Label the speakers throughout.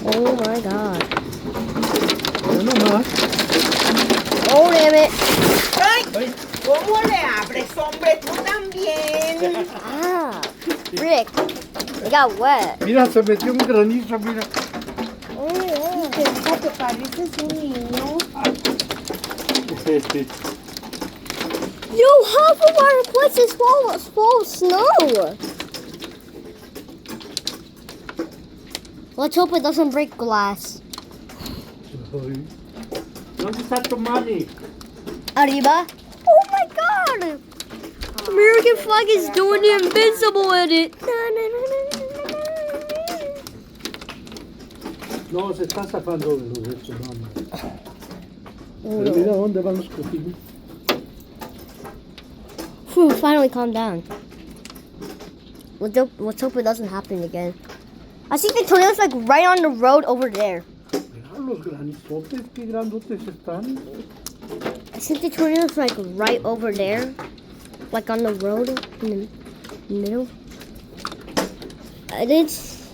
Speaker 1: Oh my god.
Speaker 2: Uno más.
Speaker 1: Oh, damn it.
Speaker 3: ¡Ay! ¿Cómo le abres, hombre? Tú también.
Speaker 1: Ah, Rick. It got wet.
Speaker 2: Mira, se metió un granizo, mira.
Speaker 1: Oh,
Speaker 3: ¿Qué te pareces un niño?
Speaker 1: Yo, half of our place is full of snow. Let's hope it doesn't break glass.
Speaker 2: ¿Dónde está tu mami?
Speaker 1: Arriba. Oh my god. American flag is doing the invincible in it.
Speaker 2: No, se está zafando de los de su mami. Pero mira dónde van los cojines.
Speaker 1: Finally calm down. Let's hope it doesn't happen again. I think the tornado's like right on the road over there.
Speaker 2: Mira los granizotes, qué grandotes están.
Speaker 1: I think the tornado's like right over there. Like on the road in the middle. And it's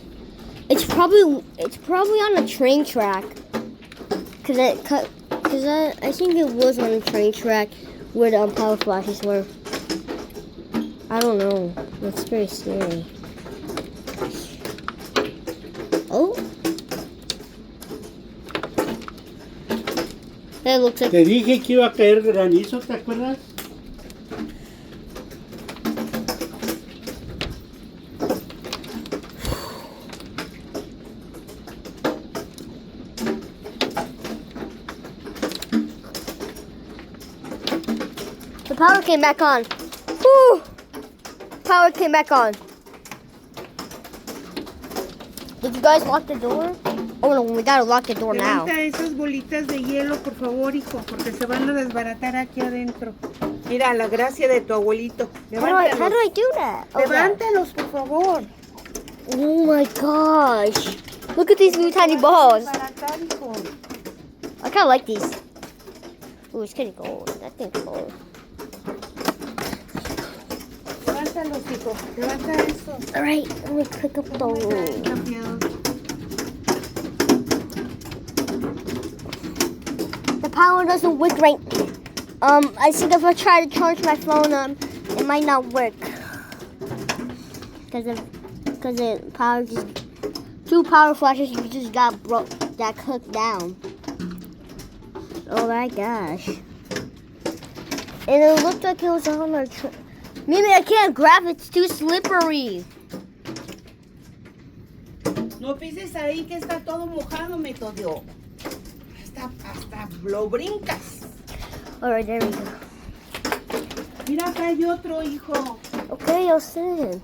Speaker 1: probably on a train track. Cause I think it was on a train track where the power flashes were. I don't know. That's very scary. Oh. That looks like...
Speaker 2: Te dije que iba a caer granizo, ¿te acuerdas?
Speaker 1: The power came back on. Whew. Power came back on. Did you guys lock the door? Oh no, we gotta lock the door now.
Speaker 3: Levanta esas bolitas de hielo, por favor, hijo, porque se van a desbaratar aquí adentro. Mira, la gracia de tu abuelito.
Speaker 1: How do I do that? Oh,
Speaker 3: Levántalos, por favor.
Speaker 1: oh my gosh. Look at these little tiny balls.
Speaker 3: Desbaratar, hijo.
Speaker 1: I kinda like these. Ooh, it's getting cold. That thing's cold.
Speaker 3: Levántalos, hijo. Levanta eso.
Speaker 1: Alright, let me pick up those. The power doesn't work right. I think if I try to charge my phone, it might not work. Because the power just, 2 power flashes just got cooked down. Oh my gosh. And it looked like it was on our Maybe I can't grab it, it's too slippery.
Speaker 3: No pises ahí que está todo mojado, me todió. Hasta lo brincas.
Speaker 1: Alright, there we go.
Speaker 3: Mira, acá hay otro, hijo.
Speaker 1: Okay, I'll sit.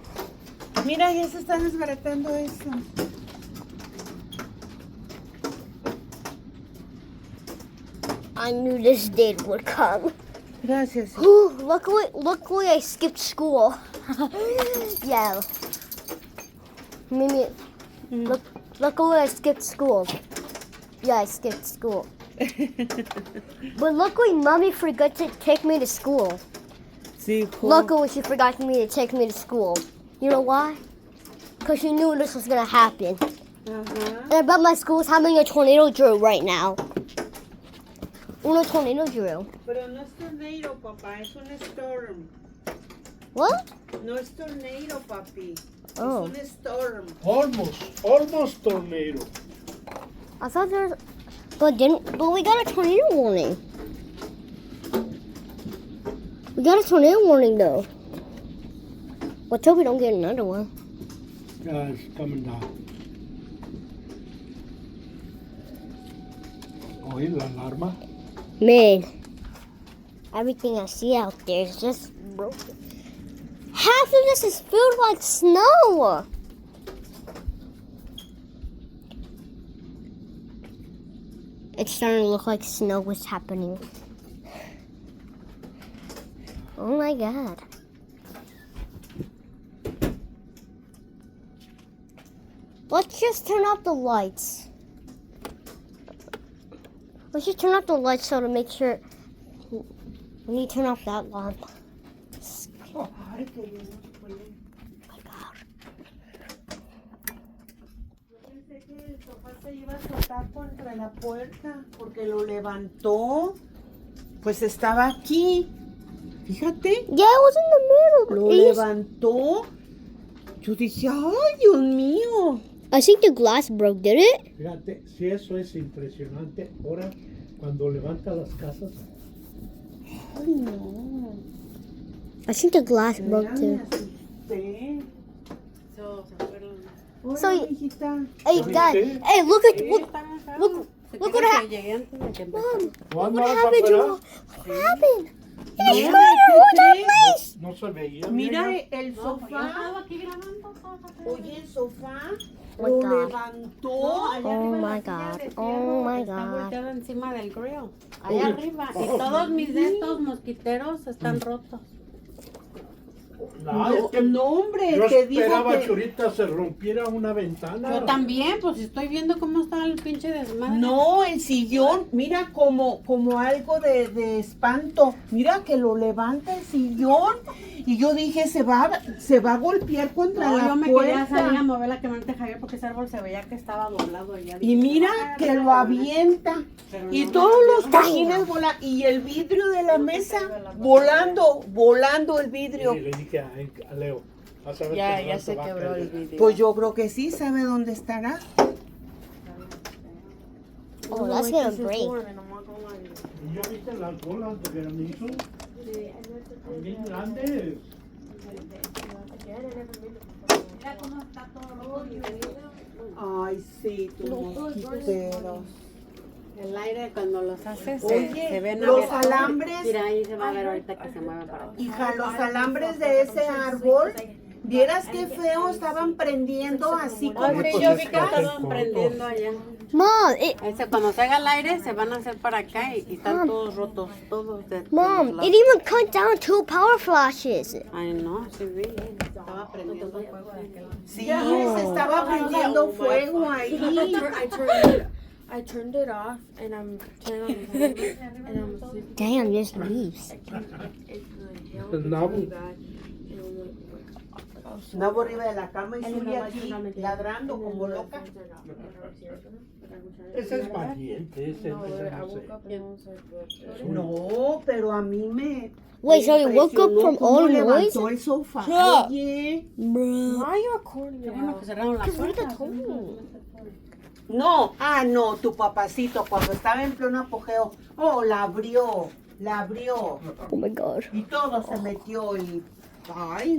Speaker 3: Mira, ya se está desbaratando eso.
Speaker 1: I knew this day would come.
Speaker 3: Gracias.
Speaker 1: Ooh, luckily I skipped school. Yeah. Maybe. Luckily I skipped school. Yeah, I skipped school. But luckily Mommy forgot to take me to school.
Speaker 3: Sí, hijo.
Speaker 1: Luckily she forgot to take me to school. You know why? Because she knew this was going to happen. And I bet my school is having a tornado drill right now. Una tornado drill.
Speaker 3: Pero no es tornado, papá, es un storm.
Speaker 1: What?
Speaker 3: No es tornado, papi.
Speaker 1: Oh.
Speaker 3: Es un storm.
Speaker 2: Almost tornado.
Speaker 1: I thought there was... But we got a tornado warning. We got a tornado warning though. Let's hope we don't get another one.
Speaker 2: Yeah, it's coming down. Oye, la alarma.
Speaker 1: Man, everything I see out there is just broken. Half of this is filled like snow. It's starting to look like snow was happening. Oh my god. Let's just turn off the lights. Let's just turn off the lights so to make sure we need to turn off that lamp. Oh my god.
Speaker 3: que el sofá se iba a soltar contra la puerta porque lo levantó. Pues estaba aquí. Fíjate,
Speaker 1: Yeah, it was in the
Speaker 3: lo
Speaker 1: middle. It was-
Speaker 3: levantó. Yo dije, ay, Dios mío.
Speaker 1: I think the glass broke, did it?
Speaker 2: Fíjate, si eso es impresionante, ahora cuando levanta las casas,
Speaker 3: Ay, no.
Speaker 1: I think the glass broke
Speaker 3: Mira, me
Speaker 1: too.
Speaker 3: asusté. Hola,
Speaker 1: So-
Speaker 3: hijita.
Speaker 1: Hey,
Speaker 2: ¿Viste?
Speaker 1: Dad. Hey, look at look what happened.
Speaker 4: Llegué antes de que
Speaker 1: Mom,
Speaker 2: ¿cuándo
Speaker 1: what
Speaker 2: vas a
Speaker 1: happened?
Speaker 2: operar?
Speaker 1: What happened?
Speaker 3: No,
Speaker 1: Hey,
Speaker 3: ¿qué
Speaker 1: Spider, hold that
Speaker 3: crees?
Speaker 1: place.
Speaker 2: No se veía.
Speaker 3: Mira
Speaker 2: mira.
Speaker 3: el
Speaker 4: Yo
Speaker 3: sofá.
Speaker 4: estaba aquí grabando.
Speaker 3: Oye, el sofá
Speaker 1: Oh
Speaker 3: lo
Speaker 1: my God.
Speaker 3: levantó.
Speaker 4: Allá
Speaker 1: Oh
Speaker 4: arriba
Speaker 1: my
Speaker 4: la silla
Speaker 1: God.
Speaker 4: de
Speaker 1: Oh
Speaker 4: fierro
Speaker 1: my
Speaker 4: está
Speaker 1: God.
Speaker 4: volteada encima del grill.
Speaker 2: Uy.
Speaker 4: Allá arriba. Y todos mis de estos mosquiteros están rotos.
Speaker 2: No, es que
Speaker 3: No, hombre,
Speaker 2: yo
Speaker 3: te digo
Speaker 2: esperaba que
Speaker 3: que...
Speaker 2: ahorita se rompiera una ventana.
Speaker 4: Yo también, pues estoy viendo cómo está el pinche desmadre.
Speaker 3: No, el sillón, mira como algo de espanto. Mira que lo levanta el sillón. Y yo dije, se va a golpear contra
Speaker 4: No,
Speaker 3: la
Speaker 4: yo me quería
Speaker 3: puerta.
Speaker 4: salir a mover la camioneta de Javier porque ese árbol se veía que estaba doblado allá.
Speaker 3: Y mira que lo avienta.
Speaker 4: Pero
Speaker 3: Y
Speaker 4: no,
Speaker 3: todos los
Speaker 1: Ay,
Speaker 3: cojines volan. Y el vidrio de la mesa volando el vidrio.
Speaker 2: Y le dije a Leo, vas a ver
Speaker 4: Ya,
Speaker 2: que
Speaker 4: ya
Speaker 2: no
Speaker 4: se
Speaker 2: va a
Speaker 4: quebró
Speaker 2: caer.
Speaker 4: el vidrio.
Speaker 3: Pues yo creo que sí, ¿sabe dónde estará?
Speaker 1: Oh, that's gonna break.
Speaker 2: ¿Y ya viste las bolas de granizo? Bien grandes.
Speaker 4: Mira cómo está todo rojo y venido.
Speaker 3: Ay, sí, tus mosquiteros.
Speaker 4: El aire cuando los haces
Speaker 3: Oye,
Speaker 4: se ven
Speaker 3: los
Speaker 4: abiertos.
Speaker 3: alambres.
Speaker 4: Mira, ahí se va a ver ahorita que se mueven para aquí.
Speaker 3: Hija, los alambres de ese árbol, vieras qué feo estaban prendiendo así
Speaker 4: Ah,
Speaker 3: como
Speaker 4: sí,
Speaker 2: pues
Speaker 4: yo
Speaker 2: es
Speaker 4: vi
Speaker 2: que
Speaker 4: que
Speaker 2: hacen
Speaker 4: estaban prendiendo allá.
Speaker 1: Mom,
Speaker 4: Cuando se haga el aire se van a hacer para acá y están
Speaker 1: Mom.
Speaker 4: todos rotos, todos de
Speaker 1: Mom,
Speaker 4: los
Speaker 1: it
Speaker 4: lados.
Speaker 1: even cut down 2 power flashes.
Speaker 4: Ay, no, sí vi, estaba prendiendo fuego de aquel lado.
Speaker 3: sí, se estaba prendiendo fuego ahí.
Speaker 5: I turned it off and I'm turning on the timer and I'm sleeping.
Speaker 1: Damn, just leaves.
Speaker 5: It's the hail
Speaker 2: El
Speaker 5: is
Speaker 2: nabo.
Speaker 5: really bad. And I'm like, oh, so
Speaker 3: Nabo arriba de la cama y
Speaker 5: and then the
Speaker 3: Zulia
Speaker 5: lights
Speaker 3: aquí
Speaker 5: are on again.
Speaker 3: ladrando
Speaker 5: And then
Speaker 3: como
Speaker 5: the
Speaker 3: loca.
Speaker 5: fans are off. And I was here, but I was trying to
Speaker 2: Ese
Speaker 5: do
Speaker 2: es
Speaker 5: that.
Speaker 2: valiente, ese
Speaker 5: No,
Speaker 2: no
Speaker 5: I woke
Speaker 2: sé.
Speaker 5: up and I was like, what?
Speaker 3: No, pero a mí me...
Speaker 1: Wait, so you woke up
Speaker 3: impresionó
Speaker 1: from
Speaker 3: cómo
Speaker 1: all noise?
Speaker 3: levantó el sofá.
Speaker 1: Yeah.
Speaker 3: Oye.
Speaker 1: Bruh.
Speaker 5: Why are you recording
Speaker 4: Qué
Speaker 5: it?
Speaker 4: bueno que cerraron la
Speaker 1: Because what
Speaker 4: puerta.
Speaker 1: the told
Speaker 3: No, no, tu papacito cuando estaba en pleno apogeo, la abrió,
Speaker 1: Oh my God.
Speaker 3: y todo se metió y, ay,